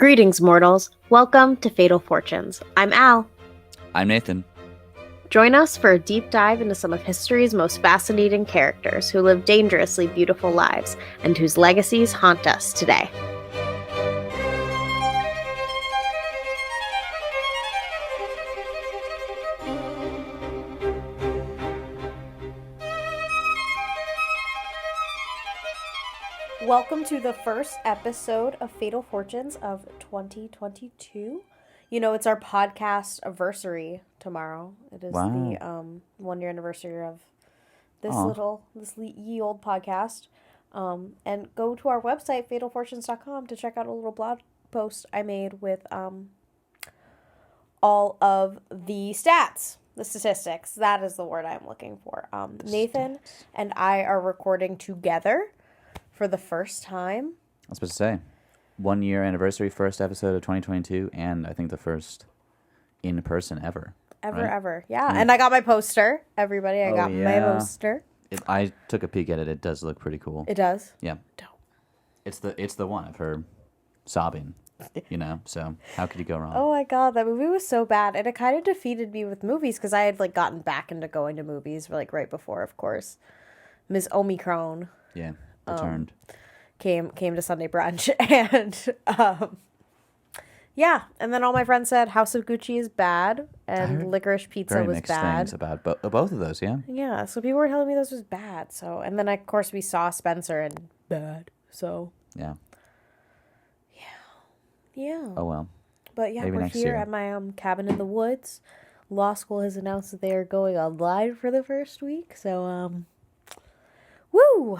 Greetings, mortals. Welcome to Fatal Fortunes. I'm Al. I'm Nathan. Join us for a deep dive into some of history's most fascinating characters who live dangerously beautiful lives and whose legacies haunt us today. Welcome to the first episode of Fatal Fortunes of 2022. You know, it's our podcast anniversary tomorrow. It is the 1 year anniversary of this ye old podcast. And go to our website, fatalfortunes.com, to check out a little blog post I made with all of the stats. The statistics. That is the word I'm looking for. Nathan and I are recording together for the first time. I was supposed to say 1 year anniversary, first episode of 2022, and I think the first in person ever. Ever. Yeah. And I got my poster. Everybody, I got my poster. I took a peek at it. It does look pretty cool. It does? Yeah. Dope. It's the one of her sobbing, so how could you go wrong? Oh my God, that movie was so bad. And it kind of defeated me with movies because I had gotten back into going to movies right before, of course. Ms. Omicron. Yeah. Returned. Came to Sunday brunch and and then all my friends said House of Gucci is bad and Licorice Pizza was bad. Things about both of those, yeah. Yeah, so people were telling me this was bad. So and then of course we saw Spencer and bad. So yeah. Oh well. But yeah, maybe we're here at my cabin in the woods. Law school has announced that they are going online for the first week. So woo.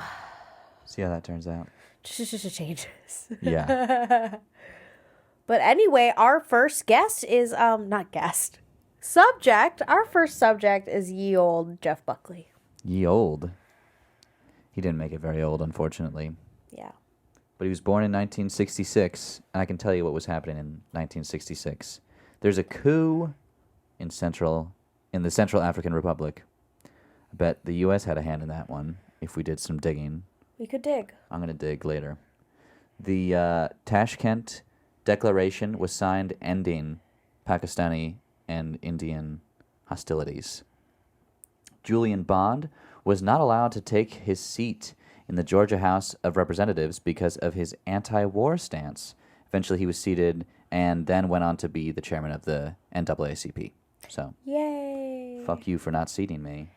See how that turns out. Changes. Yeah. But anyway, our first guest is subject. Our first subject is ye old Jeff Buckley. Ye old. He didn't make it very old, unfortunately. Yeah. But he was born in 1966, and I can tell you what was happening in 1966. There's a coup in the Central African Republic. I bet the U.S. had a hand in that one if we did some digging. We could dig. I'm going to dig later. The Tashkent Declaration was signed ending Pakistani and Indian hostilities. Julian Bond was not allowed to take his seat in the Georgia House of Representatives because of his anti-war stance. Eventually he was seated and then went on to be the chairman of the NAACP. So, yay! Fuck you for not seating me.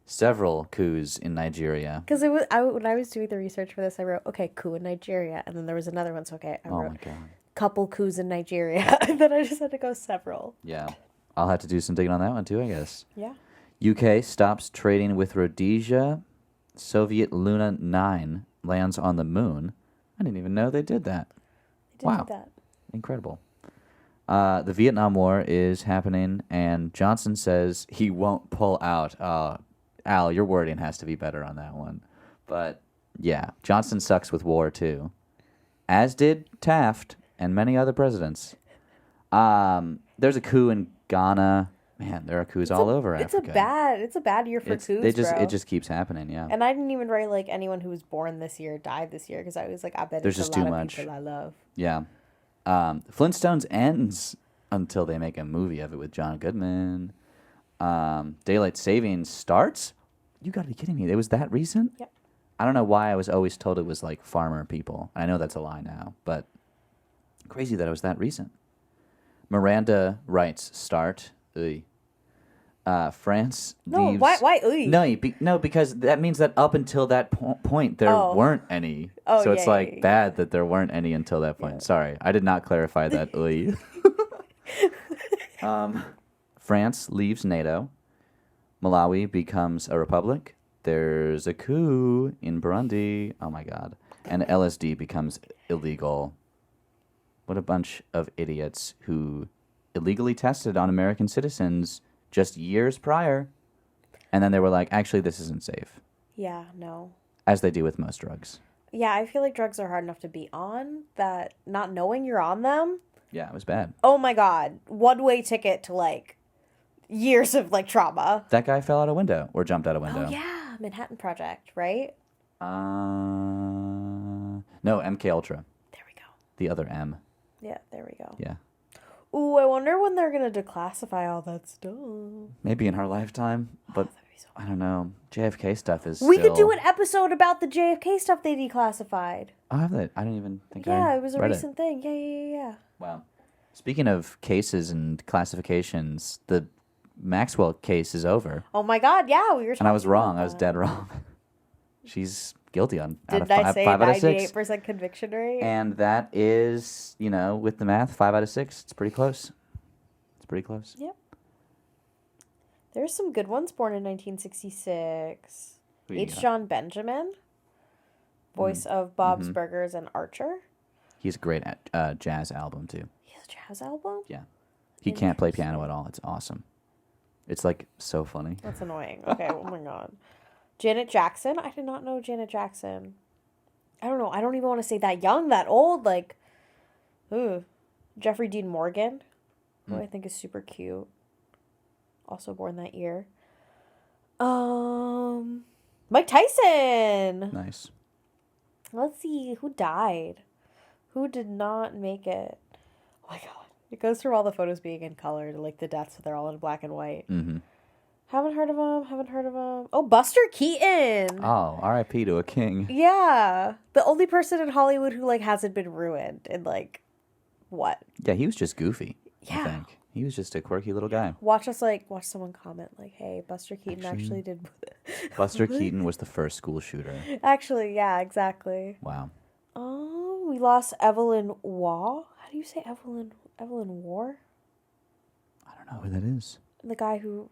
Several coups in Nigeria. Because when I was doing the research for this, I wrote, okay, coup in Nigeria. And then there was another one, so I wrote, my God. Couple coups in Nigeria. And then I just had to go several. Yeah. I'll have to do some digging on that one too, I guess. Yeah. UK stops trading with Rhodesia. Soviet Luna 9 lands on the moon. I didn't even know they did that. They did that. Incredible. The Vietnam War is happening, and Johnson says he won't pull out. Al, your wording has to be better on that one. But, yeah, Johnson sucks with war, too. As did Taft and many other presidents. There's a coup in Ghana. Man, there are coups all over Africa. It's a bad year for coups, bro. It just keeps happening, yeah. And I didn't even write, anyone who was born this year died this year, because I was I bet there's it's just a too lot much. of people I love. Yeah. Flintstones ends until they make a movie of it with John Goodman. Daylight Savings starts? You gotta be kidding me. It was that recent? Yep. I don't know why I was always told it was farmer people. I know that's a lie now, but crazy that it was that recent. Miranda rights start. France leaves. Why? No, because that means that up until that point there weren't any. Oh, so it's bad that there weren't any until that point. Yeah. Sorry, I did not clarify that. France leaves NATO. Malawi becomes a republic. There's a coup in Burundi. Oh my God. And LSD becomes illegal. What a bunch of idiots who illegally tested on American citizens just years prior. And then they were like, actually, this isn't safe. Yeah, no. As they do with most drugs. Yeah, I feel like drugs are hard enough to be on that not knowing you're on them. Yeah, it was bad. Oh my God. One-way ticket to years of trauma. That guy fell out a window or jumped out a window. Oh yeah, Manhattan Project, right? No, MK Ultra. There we go. The other M. Yeah, there we go. Yeah. Ooh, I wonder when they're going to declassify all that stuff. Maybe in her lifetime, but So I don't know. JFK stuff is we still... could do an episode about the JFK stuff they declassified. Oh, have they? I didn't even think Yeah, it was a read recent thing. Yeah. Wow. Speaking of cases and classifications, the Maxwell case is over. Oh my God, yeah, we were talking And I was wrong. about I was that. dead wrong. She's guilty on out of Didn't I five, say 5 out of 6. 98% conviction rate? And that is, with the math, 5 out of 6. It's pretty close. Yep. There's some good ones born in 1966. H. John Benjamin, voice of Bob's Burgers and Archer. He's a great jazz album, too. He has a jazz album? Yeah. He can't play piano at all. It's awesome. It's, so funny. That's annoying. Okay, oh my God. Janet Jackson? I did not know Janet Jackson. I don't know. I don't even want to say that young, that old. Jeffrey Dean Morgan, who I think is super cute. Also born that year. Mike Tyson. Nice. Let's see who died. Who did not make it? Oh my God! It goes through all the photos being in color, the deaths. They're all in black and white. Mm-hmm. Haven't heard of him. Oh, Buster Keaton. Oh, R.I.P. to a king. Yeah, the only person in Hollywood who hasn't been ruined in what? Yeah, he was just goofy. Yeah. I think he was just a quirky little guy. Watch someone comment hey, Buster Keaton actually did. Buster Keaton was the first school shooter. Actually, yeah, exactly. Wow. Oh, we lost Evelyn Waugh. How do you say Evelyn Waugh? I don't know who that is. The guy who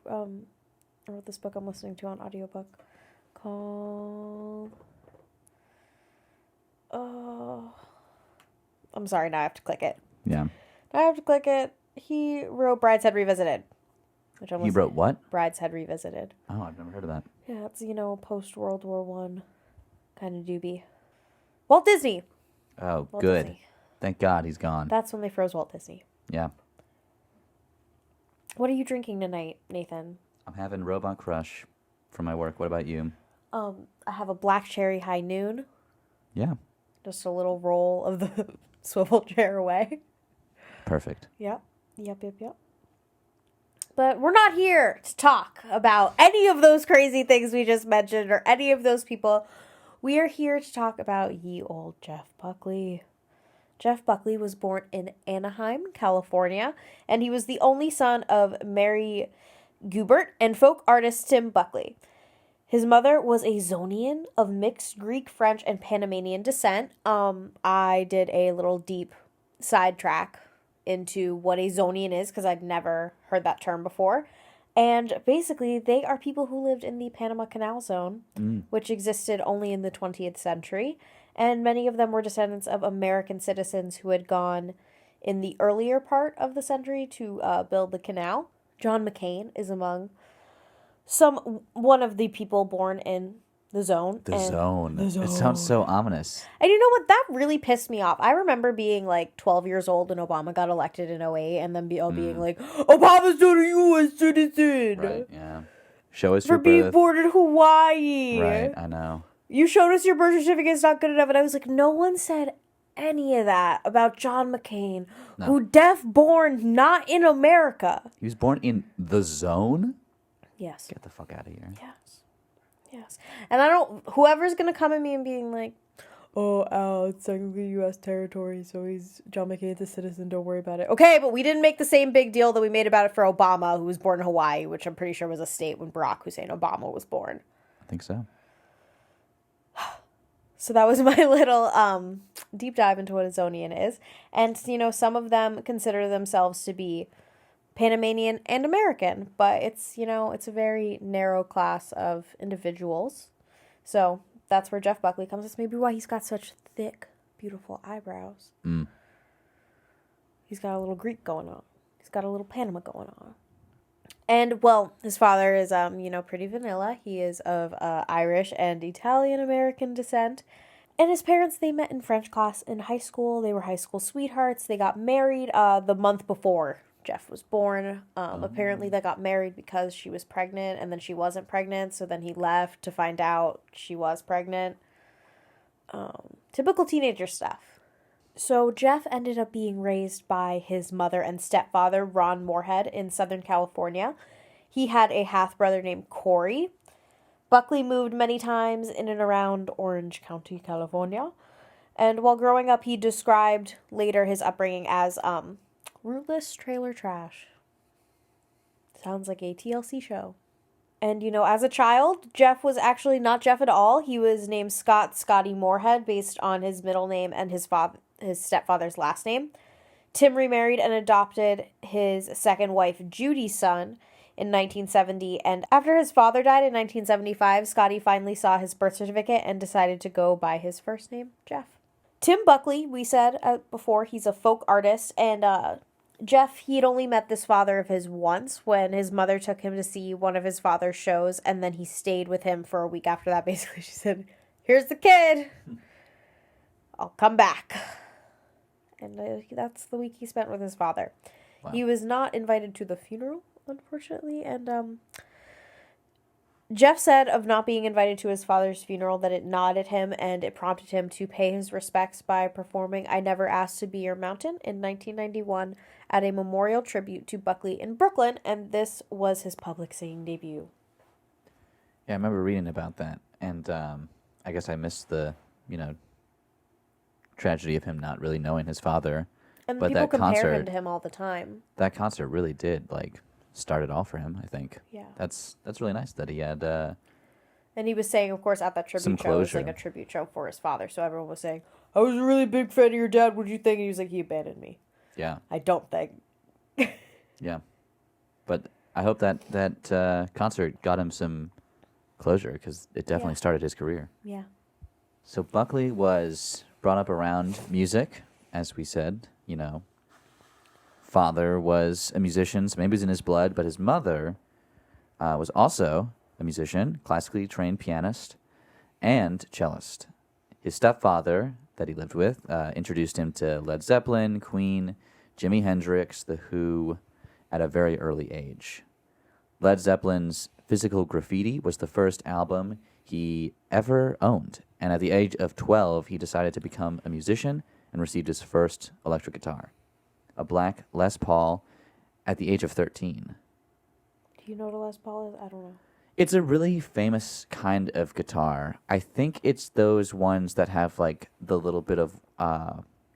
wrote this book I'm listening to on audiobook called... I'm sorry, now I have to click it. Yeah. Now I have to click it. He wrote Brideshead Revisited. He wrote what? Brideshead Revisited. Oh, I've never heard of that. Yeah, it's, post-World War I kind of doobie. Walt Disney. Oh, Walt good. Disney. Thank God he's gone. That's when they froze Walt Disney. Yeah. What are you drinking tonight, Nathan? I'm having Robot Crush for my work. What about you? I have a black cherry high noon. Yeah. Just a little roll of the swivel chair away. Perfect. Yep. But we're not here to talk about any of those crazy things we just mentioned or any of those people. We are here to talk about ye old Jeff Buckley. Jeff Buckley was born in Anaheim, California, and he was the only son of Mary Gubert and folk artist Tim Buckley. His mother was a Zonian of mixed Greek, French, and Panamanian descent. I did a little deep sidetrack into what a Zonian is because I'd never heard that term before. And basically, they are people who lived in the Panama Canal Zone, which existed only in the 20th century. And many of them were descendants of American citizens who had gone in the earlier part of the century to build the canal. John McCain is among one of the people born in the zone. The zone. It sounds so ominous. And you know what? That really pissed me off. I remember being 12 years old when Obama got elected in 2008 and then being like, Obama's not a U.S. citizen. Right, yeah. Show us for your being birth. born in Hawaii. Right, I know. You showed us your birth certificate. It's not good enough. And I was like, no one said any of that about John McCain, who deaf-born, not in America. He was born in the zone? Yes. Get the fuck out of here. Yes. And whoever's going to come at me and being like, oh, it's technically U.S. territory, so John McCain's a citizen, don't worry about it. Okay, but we didn't make the same big deal that we made about it for Obama, who was born in Hawaii, which I'm pretty sure was a state when Barack Hussein Obama was born. I think so. So that was my little deep dive into what a Zonian is. And, some of them consider themselves to be Panamanian and American, but it's a very narrow class of individuals. So that's where Jeff Buckley comes. That's maybe why he's got such thick, beautiful eyebrows. He's got a little Greek going on. He's got a little Panama going on. And, well, his father is, pretty vanilla. He is of Irish and Italian-American descent. And his parents, they met in French class in high school. They were high school sweethearts. They got married the month before Jeff was born. Apparently, they got married because she was pregnant, and then she wasn't pregnant. So then he left to find out she was pregnant. Typical teenager stuff. So Jeff ended up being raised by his mother and stepfather, Ron Moorhead, in Southern California. He had a half-brother named Corey. Buckley moved many times in and around Orange County, California. And while growing up, he described later his upbringing as rootless trailer trash. Sounds like a TLC show. And, as a child, Jeff was actually not Jeff at all. He was named Scotty Moorhead based on his middle name and his stepfather's last name. Tim remarried and adopted his second wife, Judy's son, in 1970. And after his father died in 1975, Scotty finally saw his birth certificate and decided to go by his first name, Jeff. Tim Buckley, we said before, he's a folk artist, and Jeff, he had only met this father of his once when his mother took him to see one of his father's shows, and then he stayed with him for a week after that. Basically, she said, "Here's the kid. I'll come back." And that's the week he spent with his father. Wow. He was not invited to the funeral, unfortunately, and Jeff said of not being invited to his father's funeral that it gnawed at him and it prompted him to pay his respects by performing I Never Asked to Be Your Mountain in 1991 at a memorial tribute to Buckley in Brooklyn, and this was his public singing debut. Yeah, I remember reading about that, and I guess I missed the, tragedy of him not really knowing his father. And but people compare him to him all the time. That concert really did, start it all for him, I think. Yeah. That's really nice that he had... and he was saying, of course, at that tribute show, it was like a tribute show for his father, so everyone was saying, "I was a really big fan of your dad, what'd you think?" And he was like, "He abandoned me." Yeah. I don't think. Yeah. But I hope that concert got him some closure, because it definitely started his career. Yeah. So Buckley was brought up around music, as we said, Father was a musician, so maybe it was in his blood, but his mother was also a musician, classically trained pianist, and cellist. His stepfather that he lived with introduced him to Led Zeppelin, Queen, Jimi Hendrix, The Who, at a very early age. Led Zeppelin's Physical Graffiti was the first album he ever owned, and at the age of 12, he decided to become a musician and received his first electric guitar, a black Les Paul, at the age of 13. Do you know what a Les Paul is? I don't know. It's a really famous kind of guitar. I think it's those ones that have, the little bit of,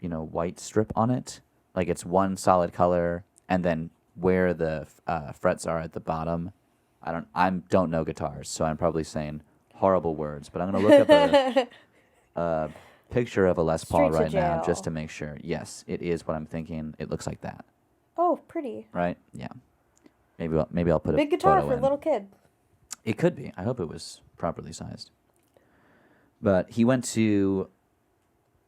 white strip on it. It's one solid color, and then where the frets are at the bottom. I don't know guitars, so I'm probably saying horrible words, but I'm going to look up a picture of a Les Paul right now just to make sure. Yes, it is what I'm thinking. It looks like that. Oh, pretty. Right? Yeah. Maybe I'll put big guitar for a little kid. It could be. I hope it was properly sized. But he went to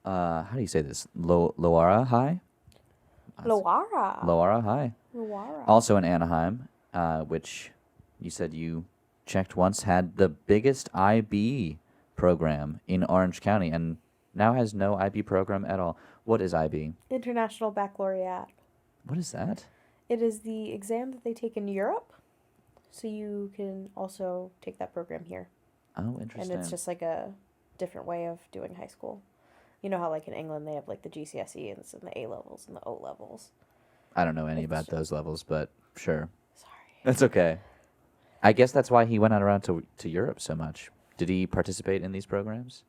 how do you say this? Loara High? Loara High. Loara. Also in Anaheim, which you said you checked once, had the biggest IB program in Orange County, and now has no IB program at all. What is IB? International Baccalaureate. What is that? It is the exam that they take in Europe, so you can also take that program here. Oh, interesting. And it's just a different way of doing high school. You know how in England they have the GCSE and the A levels and the O levels. I don't know any about those levels, but sure. Sorry. That's okay. I guess that's why he went out around to Europe so much. Did he participate in these programs?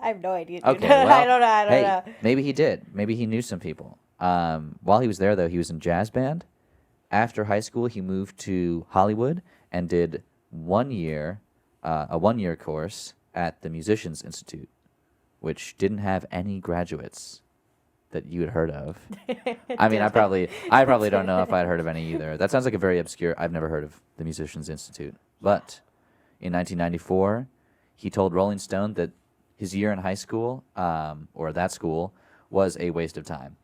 I have no idea. Okay, well, I don't know. Maybe he did. Maybe he knew some people. While he was there, though, he was in jazz band. After high school, he moved to Hollywood and did a 1-year course at the Musicians Institute, which didn't have any graduates that you had heard of. I mean, I probably don't know if I'd heard of any either. That sounds like a very obscure. I've never heard of the Musicians Institute. But in 1994, he told Rolling Stone that his year in high school, or that school, was a waste of time.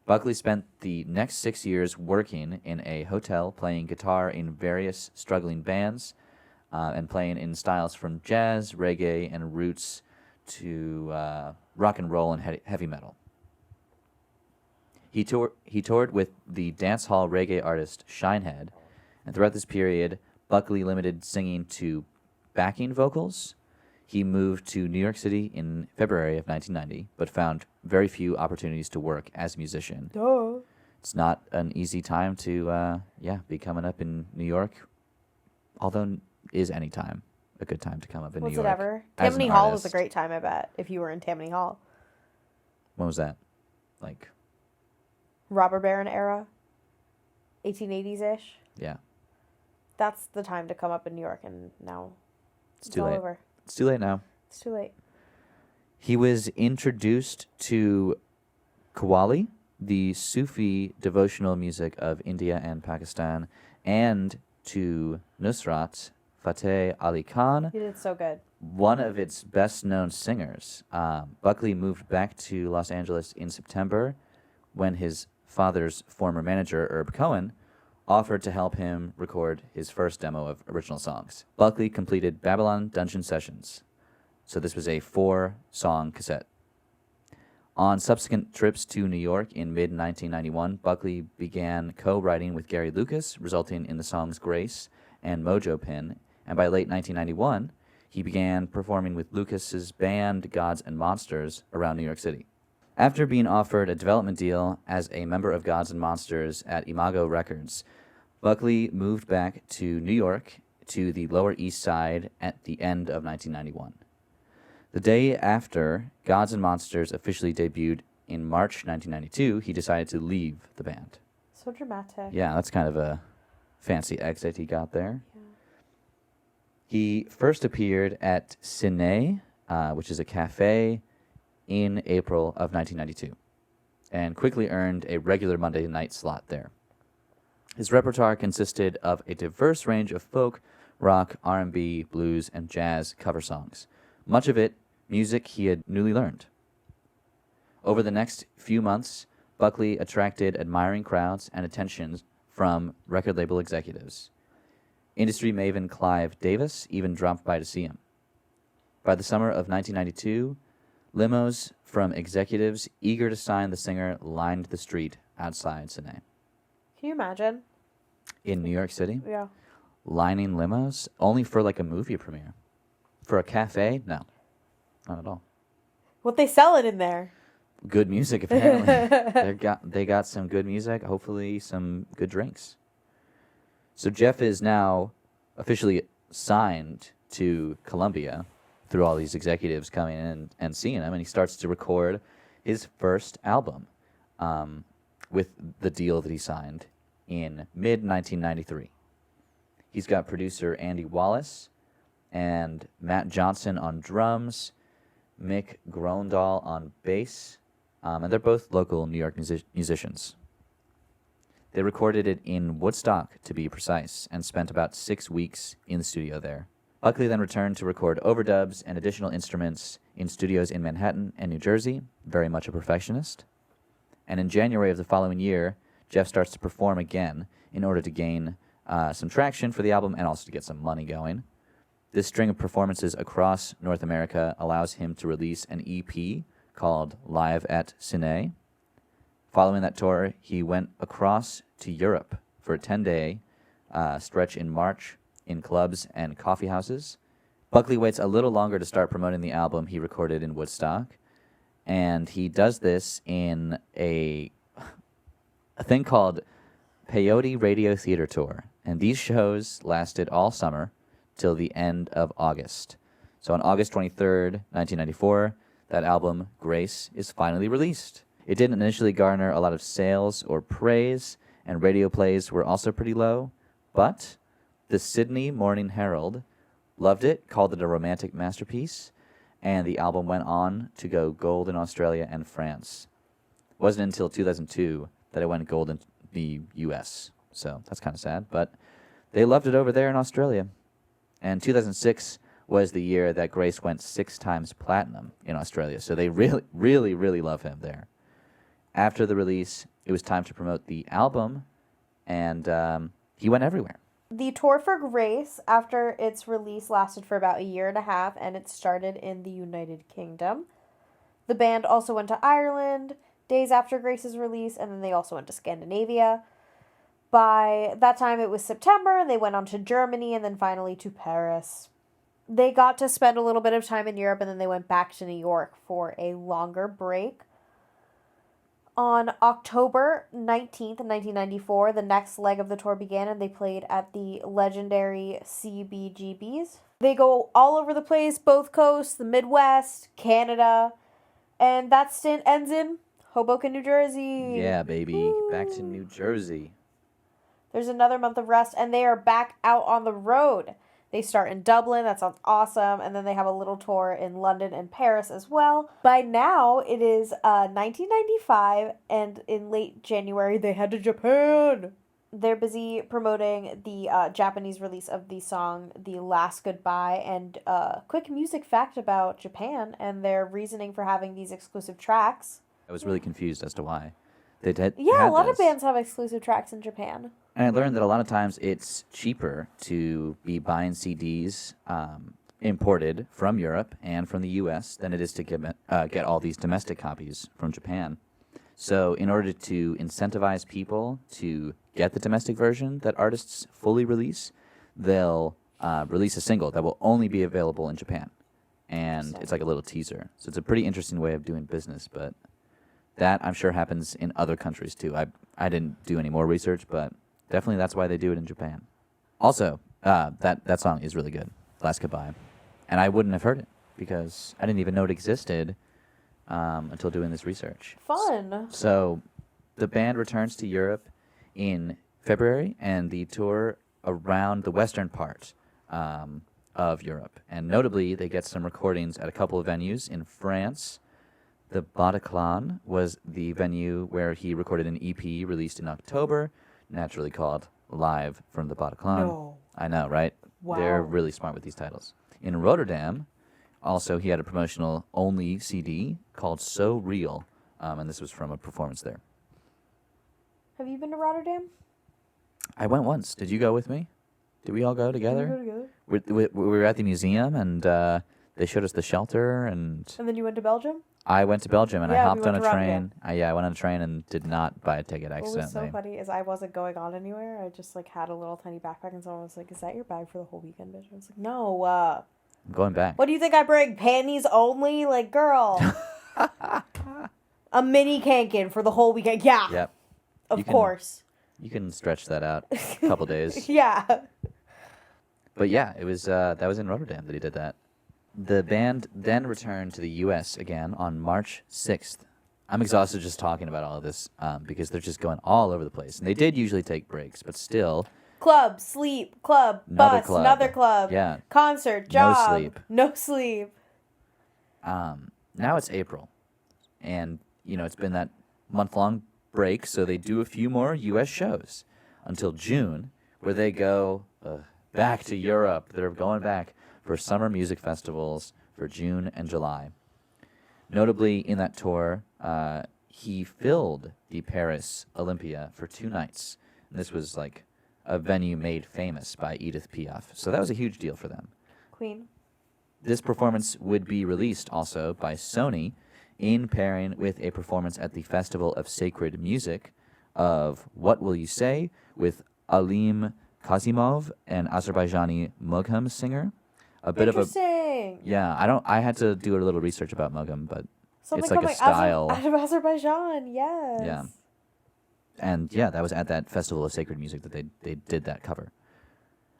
Buckley spent the next 6 years working in a hotel, playing guitar in various struggling bands, and playing in styles from jazz, reggae, and roots to rock and roll and heavy metal. He toured with the dance hall reggae artist Shinehead, and throughout this period, Buckley limited singing to backing vocals. He moved to New York City in February of 1990, but found very few opportunities to work as a musician. Duh. It's not an easy time to, be coming up in New York, although is any time a good time to come up in New York. Was it ever? as an Tammany Hall was a artist. great time, I bet, if you were in Tammany Hall. When was that? Like, Robber Baron era? 1880s-ish? yeah. That's the time to come up in New York, and now It's too all late. over. It's too late now. It's too late. He was introduced to Qawwali, the Sufi devotional music of India and Pakistan, and to Nusrat Fateh Ali Khan, You did so good. one of its best-known singers. Buckley moved back to Los Angeles in September when his father's former manager, Herb Cohen, offered to help him record his first demo of original songs. Buckley completed Babylon Dungeon Sessions. So this was a 4-song cassette. On subsequent trips to New York in mid-1991, Buckley began co-writing with Gary Lucas, resulting in the songs Grace and Mojo Pin, and by late 1991, he began performing with Lucas's band Gods and Monsters around New York City. After being offered a development deal as a member of Gods and Monsters at Imago Records, Buckley moved back to New York to the Lower East Side at the end of 1991. The day after Gods and Monsters officially debuted in March 1992, he decided to leave the band. So dramatic. Yeah, that's kind of a fancy exit he got there. Yeah. He first appeared at Cine, which is a cafe, in April of 1992, and quickly earned a regular Monday night slot there. His repertoire consisted of a diverse range of folk, rock, R&B, blues, and jazz cover songs, much of it music he had newly learned. Over the next few months, Buckley attracted admiring crowds and attention from record label executives. Industry maven Clive Davis even dropped by to see him. By the summer of 1992, limos from executives eager to sign the singer lined the street outside Cine. Can you imagine? In New York City? Yeah. Lining limos? Only for like a movie premiere. For a cafe? No. Not at all. What they sell it in there? Good music, apparently. they got some good music, hopefully some good drinks. So Jeff is now officially signed to Columbia through all these executives coming in and seeing him, and he starts to record his first album with the deal that he signed in mid-1993. He's got producer Andy Wallace and Matt Johnson on drums, Mick Grondahl on bass, and they're both local New York musicians. They recorded it in Woodstock, to be precise, and spent about 6 weeks in the studio there. Buckley then returned to record overdubs and additional instruments in studios in Manhattan and New Jersey, very much a perfectionist. And in January of the following year, Jeff starts to perform again in order to gain some traction for the album and also to get some money going. This string of performances across North America allows him to release an EP called Live at Cine. Following that tour, he went across to Europe for a 10-day stretch in March in clubs and coffee houses. Buckley waits a little longer to start promoting the album he recorded in Woodstock, and he does this in a thing called Peyote Radio Theater Tour, and these shows lasted all summer till the end of August. So on August 23rd, 1994, that album, Grace, is finally released. It didn't initially garner a lot of sales or praise, and radio plays were also pretty low, but the Sydney Morning Herald loved it, called it a romantic masterpiece, and the album went on to go gold in Australia and France. It wasn't until 2002 that it went gold in the US, so that's kind of sad, but they loved it over there in Australia. And 2006 was the year that Grace went 6 times platinum in Australia, so they really, really, really love him there. After the release, it was time to promote the album, and he went everywhere. The tour for Grace, after its release, lasted for about a year and a half, and it started in the United Kingdom. The band also went to Ireland days after Grace's release, and then they also went to Scandinavia. By that time, it was September, and they went on to Germany, and then finally to Paris. they got to spend a little bit of time in Europe, and then they went back to New York for a longer break. On October 19th, 1994, the next leg of the tour began, and they played at the legendary CBGBs. They go all over the place, both coasts, the Midwest, Canada, and that stint ends in Hoboken, New Jersey. Yeah, baby. Woo. Back to New Jersey. There's another month of rest, and they are back out on the road. They start in Dublin. That sounds awesome. And then they have a little tour in London and Paris as well. By now, it is 1995, and in late January, they head to Japan. They're busy promoting the Japanese release of the song The Last Goodbye. And quick music fact about Japan and their reasoning for having these exclusive tracks. I was really confused as to why. They did. Yeah, a lot of bands have exclusive tracks in Japan. And I learned that a lot of times it's cheaper to be buying CDs imported from Europe and from the U.S. than it is to get all these domestic copies from Japan. So in order to incentivize people to get the domestic version that artists fully release, they'll release a single that will only be available in Japan. And it's like a little teaser. So it's a pretty interesting way of doing business, but that I'm sure happens in other countries too. I didn't do any more research, but definitely that's why they do it in Japan. Also, that song is really good, Last Goodbye. And I wouldn't have heard it because I didn't even know it existed until doing this research. Fun. So the band returns to Europe in February, and the tour around the western part of Europe. And notably, they get some recordings at a couple of venues in France. The Bataclan was the venue where he recorded an EP released in October, naturally called Live from the Bataclan. No. I know, right? Wow. They're really smart with these titles. In Rotterdam, also, he had a promotional-only CD called So Real, and this was from a performance there. Have you been to Rotterdam? I went once. Did you go with me? Did we all go together? Did we go together? We were at the museum, and they showed us the shelter, and then you went to Belgium? I went to Belgium, and I Yeah, hopped we on a went to train. I went on a train and did not buy a ticket What was accidentally. so funny is I wasn't going on anywhere. I just had a little tiny backpack, and someone was like, "Is that your bag for the whole weekend, bitch?" I was like, "No. I'm going back. What do you think I bring? Panties only? Like, girl, a mini kankin for the whole weekend? Yeah, Yep. of course. You can stretch that out a couple days. Yeah. But yeah, it was that was in Rotterdam that he did that. The band then returned to the U.S. again on March 6th. I'm exhausted just talking about all of this because they're just going all over the place. And they did usually take breaks, but still. Club, sleep, club, bus, another club. Yeah. Concert, job. No sleep. No sleep. Now it's April. And, it's been that month-long break, so they do a few more U.S. shows until June, where they go back to Europe. They're going back for summer music festivals for June and July. Notably, in that tour, he filled the Paris Olympia for 2 nights. And this was like a venue made famous by Edith Piaf. So that was a huge deal for them. Queen. This performance would be released also by Sony in pairing with a performance at the Festival of Sacred Music of What Will You Say with Alim Kazimov, an Azerbaijani Mugham singer. Interesting. I had to do a little research about Mugham, but Something it's like a style. out of Azerbaijan, yes. Yeah. And yeah, that was at that Festival of Sacred Music that they did that cover.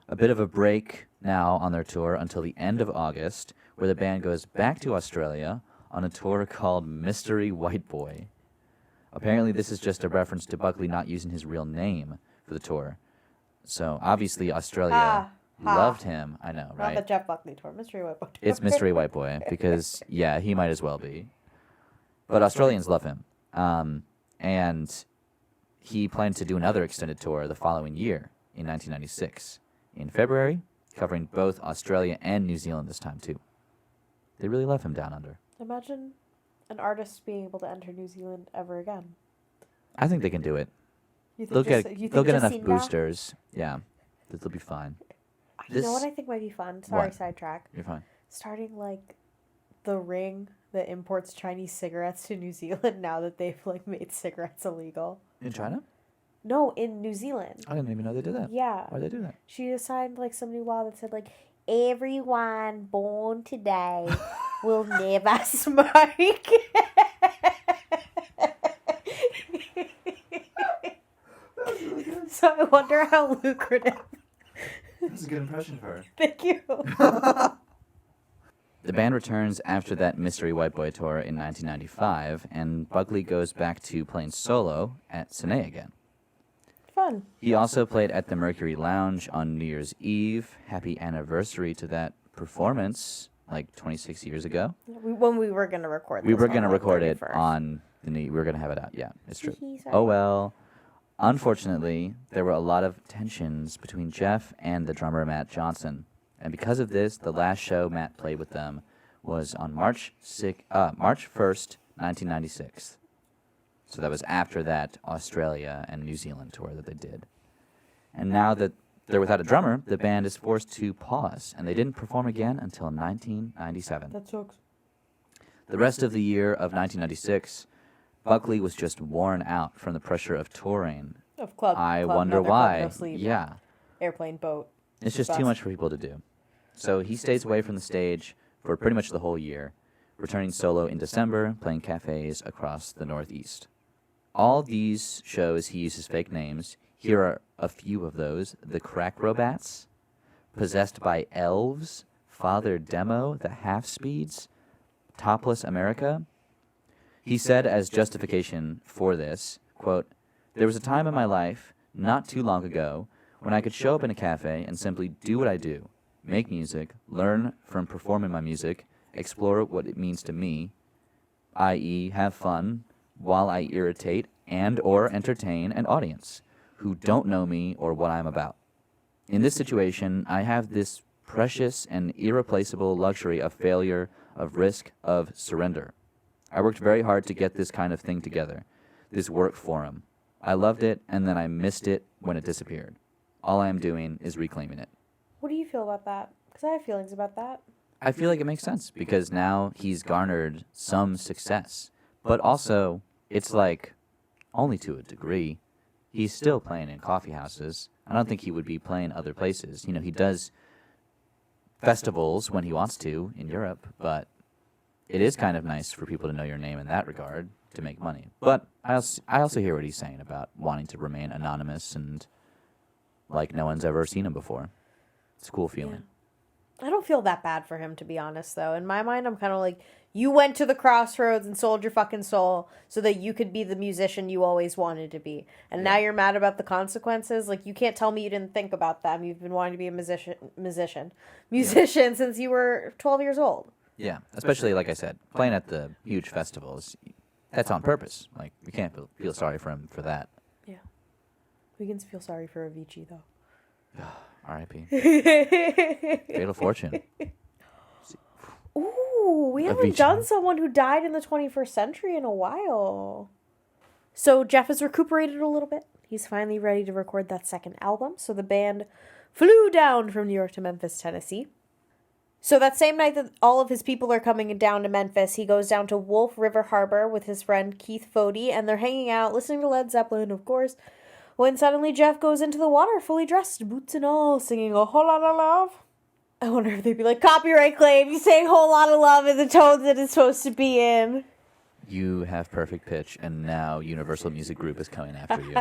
A bit of a break now on their tour until the end of August, where the band goes back to Australia on a tour called Mystery White Boy. Apparently this is just a reference to Buckley not using his real name for the tour. So obviously Australia loved him. I know, right? Not the Jeff Buckley tour, Mystery White Boy tour. It's Mystery White Boy because, yeah, he might as well be. But Australians love him. And he planned to do another extended tour the following year in 1996. In February, covering both Australia and New Zealand this time, too. They really love him down under. Imagine an artist being able to enter New Zealand ever again. I think they can do it. They'll They'll get enough boosters. Yeah, they'll be fine. You know what I think might be fun? Sorry, sidetrack. You're fine. Starting the ring that imports Chinese cigarettes to New Zealand now that they've made cigarettes illegal. In China? No, in New Zealand. I didn't even know they did that. Yeah. Why'd they do that? She signed some new law that said Everyone born today will never smoke. So I wonder how lucrative. That's a good impression for her. Thank you. The band returns after that Mystery White Boy tour in 1995, and Buckley goes back to playing solo at Sine again. Fun. He also played at the Mercury Lounge on New Year's Eve. Happy anniversary to that performance, like 26 years ago. When we were going to record this. We were going to record it 31st. on the new... We were going to have it out. Yeah, it's true. Sorry. Oh, well. Unfortunately, there were a lot of tensions between Jeff and the drummer Matt Johnson. And because of this, the last show Matt played with them was on March 1st, 1996. So that was after that Australia and New Zealand tour that they did. And now that they're without a drummer, the band is forced to pause, and they didn't perform again until 1997. That sucks. The rest of the year of 1996, Buckley was just worn out from the pressure of touring. Of club. I club, wonder another why. Club, no sleep. Yeah. Airplane, boat. It's just too much for people to do. So he stays away from the stage for pretty much the whole year, returning solo in December, playing cafes across the Northeast. All these shows he uses fake names. Here are a few of those. The Crackrobats, Possessed by Elves, Father Demo, The Half Speeds, Topless America. He said as justification for this, quote, "There was a time in my life, not too long ago, when I could show up in a cafe and simply do what I do, make music, learn from performing my music, explore what it means to me, i.e. have fun, while I irritate and or entertain an audience who don't know me or what I'm about. In this situation, I have this precious and irreplaceable luxury of failure, of risk, of surrender. I worked very hard to get this kind of thing together, this work forum. I loved it, and then I missed it when it disappeared. All I am doing is reclaiming it." What do you feel about that? Because I have feelings about that. I feel like it makes sense, because now he's garnered some success. But also, it's like, only to a degree. He's still playing in coffee houses. I don't think he would be playing other places. You know, he does festivals when he wants to in Europe, but it is kind of nice for people to know your name in that regard to make money. But I also hear what he's saying about wanting to remain anonymous and like no one's ever seen him before. It's a cool feeling. I don't feel that bad for him, to be honest, though. In my mind, I'm kind of like, you went to the crossroads and sold your fucking soul so that you could be the musician you always wanted to be. And now you're mad about the consequences? Like, you can't tell me you didn't think about them. You've been wanting to be a musician since you were 12 years old. Yeah, especially, like I said, playing at the huge festivals, that's on purpose. Like, we can't feel sorry for him for that. Yeah. We can feel sorry for Avicii, though. R.I.P. Fatal Fortune. Ooh, we haven't done someone who died in the 21st century in a while. So Jeff has recuperated a little bit. He's finally ready to record that second album. So the band flew down from New York to Memphis, Tennessee. So that same night that all of his people are coming down to Memphis, he goes down to Wolf River Harbor with his friend Keith Fody, and they're hanging out, listening to Led Zeppelin, of course, when suddenly Jeff goes into the water, fully dressed, boots and all, singing a whole lot of love. I wonder if they'd be like, copyright claim, you say a whole lot of love in the tones that it's supposed to be in. You have perfect pitch, and now Universal Music Group is coming after you.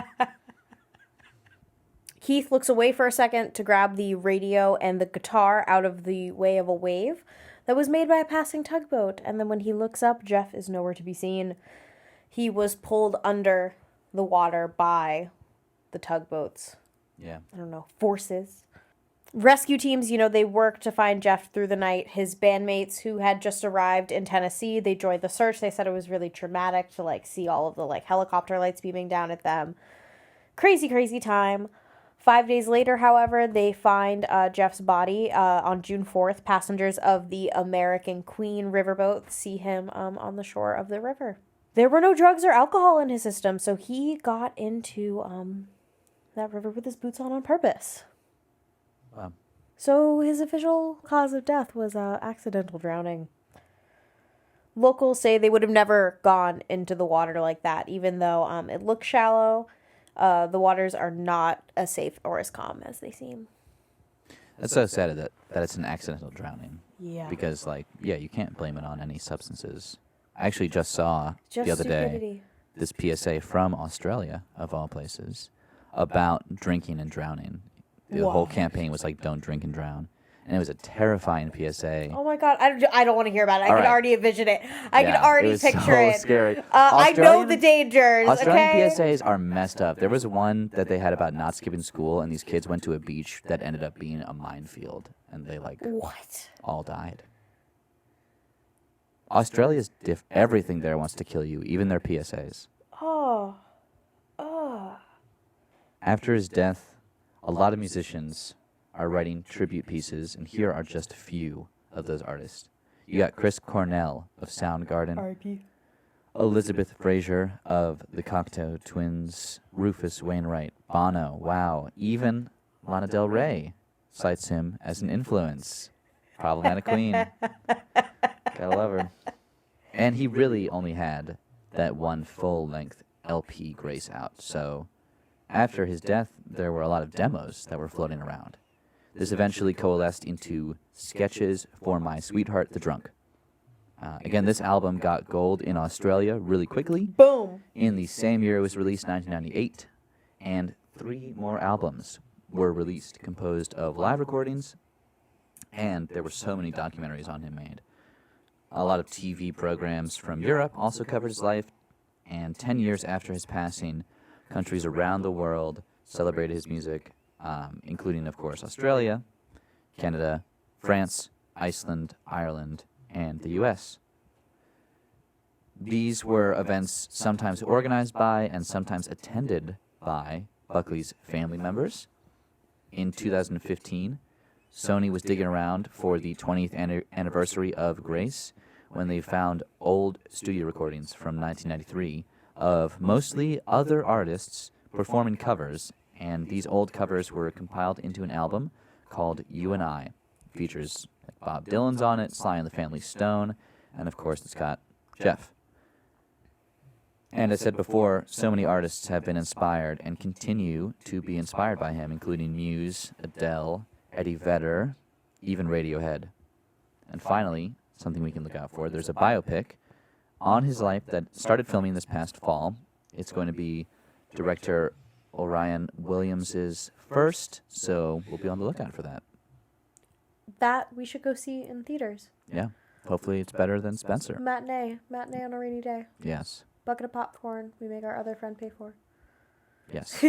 Keith looks away for a second to grab the radio and the guitar out of the way of a wave that was made by a passing tugboat. And then when he looks up, Jeff is nowhere to be seen. He was pulled under the water by the tugboats. Yeah. I don't know, forces. Rescue teams, they worked to find Jeff through the night. His bandmates who had just arrived in Tennessee, they joined the search. They said it was really traumatic to, see all of the, helicopter lights beaming down at them. Crazy, crazy time. 5 days later, however, they find Jeff's body on June 4th. Passengers of the American Queen riverboat see him on the shore of the river. There were no drugs or alcohol in his system, so he got into that river with his boots on purpose. Wow. So his official cause of death was accidental drowning. Locals say they would have never gone into the water like that, even though it looks shallow. The waters are not as safe or as calm as they seem. That's so sad that it's an accidental drowning. Yeah. Because, like, yeah, you can't blame it on any substances. I actually just saw the other day this PSA from Australia, of all places, about drinking and drowning. The whole campaign was like, don't drink and drown. And it was a terrifying PSA. Oh my God, I don't want to hear about it. I can already envision it. I can Yeah, already picture it. Scary. I know the dangers. Australian PSAs are messed up. There was one that they had about not skipping school, and these kids went to a beach that ended up being a minefield, and they all died. Australia's everything there wants to kill you, even their PSAs. Oh. After his death, a lot of musicians are writing tribute pieces, and here are just a few of those artists. You got Chris Cornell of Soundgarden, R.I.P. Elizabeth Fraser of the Cocteau Twins, Rufus Wainwright, Bono, wow, even Lana Del Rey cites him as an influence. Problematic Queen. Gotta love her. And he really only had that one full-length LP Grace out, so after his death, there were a lot of demos that were floating around. This eventually coalesced into Sketches for My Sweetheart the Drunk. Again, this album got gold in Australia really quickly. Boom. In the same year it was released, 1998, and 3 more albums were released, composed of live recordings, and there were so many documentaries on him made. A lot of TV programs from Europe also covered his life, and 10 years after his passing, countries around the world celebrated his music, including, of course, Australia, Canada, France, Iceland, Ireland, and the U.S. These were events sometimes organized by and sometimes attended by Buckley's family members. In 2015, Sony was digging around for the 20th anniversary of Grace when they found old studio recordings from 1993 of mostly other artists performing covers, and these old covers were compiled into an album called You and I. It features Bob Dylan's on it, Sly and the Family Stone, and of course it's got Jeff. And as I said before, so many artists have been inspired and continue to be inspired by him, including Muse, Adele, Eddie Vedder, even Radiohead. And finally, something we can look out for, there's a biopic on his life that started filming this past fall. It's going to be director Orion Williams' first, so we'll be on the lookout for that. That we should go see in theaters. Yeah, hopefully it's better than Spencer. Matinee on a rainy day. Yes. Bucket of popcorn we make our other friend pay for. Yes.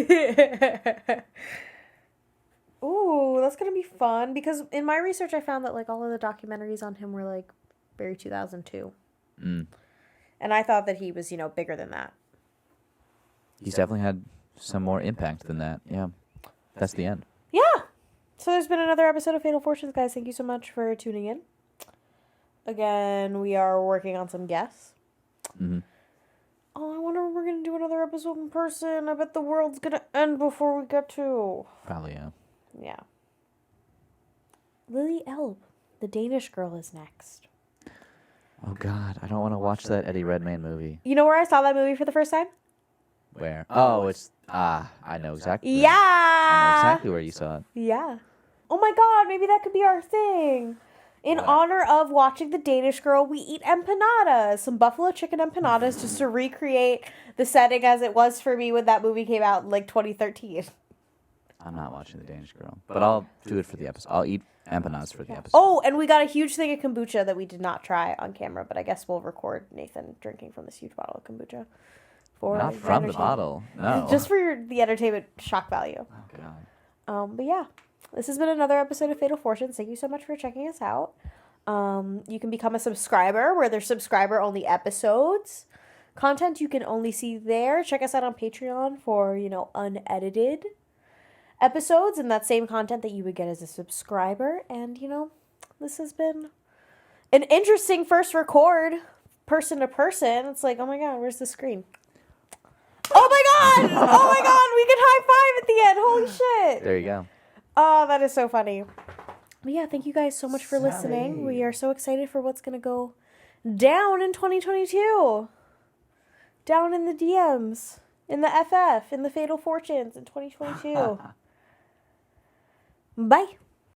Ooh, that's going to be fun, because in my research I found that like all of the documentaries on him were like very 2002. And I thought that he was, bigger than that. He's definitely had some more impact than that. Yeah. That's the end. Yeah. So there's been another episode of Fatal Fortunes, guys. Thank you so much for tuning in. Again, we are working on some guests. Mm-hmm. Oh, I wonder if we're going to do another episode in person. I bet the world's going to end before we get to. Probably, yeah. Yeah. Lily Elbe, the Danish girl, is next. Oh, God. I don't want to watch that Eddie Redmayne movie. You know where I saw that movie for the first time? Where? Oh, it's... I know exactly. Yeah! I know exactly where you saw it. Yeah. Oh, my God. Maybe that could be our thing. In honor of watching The Danish Girl, we eat empanadas. Some buffalo chicken empanadas just to recreate the setting as it was for me when that movie came out in, 2013. I'm not watching The Danish Girl. But I'll do it for the episode. I'll eat empanadas for the episode. Oh, and we got a huge thing of kombucha that we did not try on camera, but I guess we'll record Nathan drinking from this huge bottle of kombucha. Not from the bottle, no. Just for the entertainment shock value. Oh, God. But yeah. This has been another episode of Fatal Fortunes. Thank you so much for checking us out. You can become a subscriber where there's subscriber-only episodes. Content you can only see there. Check us out on Patreon for, unedited episodes and that same content that you would get as a subscriber. And, this has been an interesting first record, person to person. It's like, oh my God, where's the screen? Oh my God! Oh my God, we can high five at the end. Holy shit. There you go. Oh, that is so funny. But yeah, thank you guys so much for listening. We are so excited for what's going to go down in 2022. Down in the DMs, in the FF, in the Fatal Fortunes in 2022. Bye.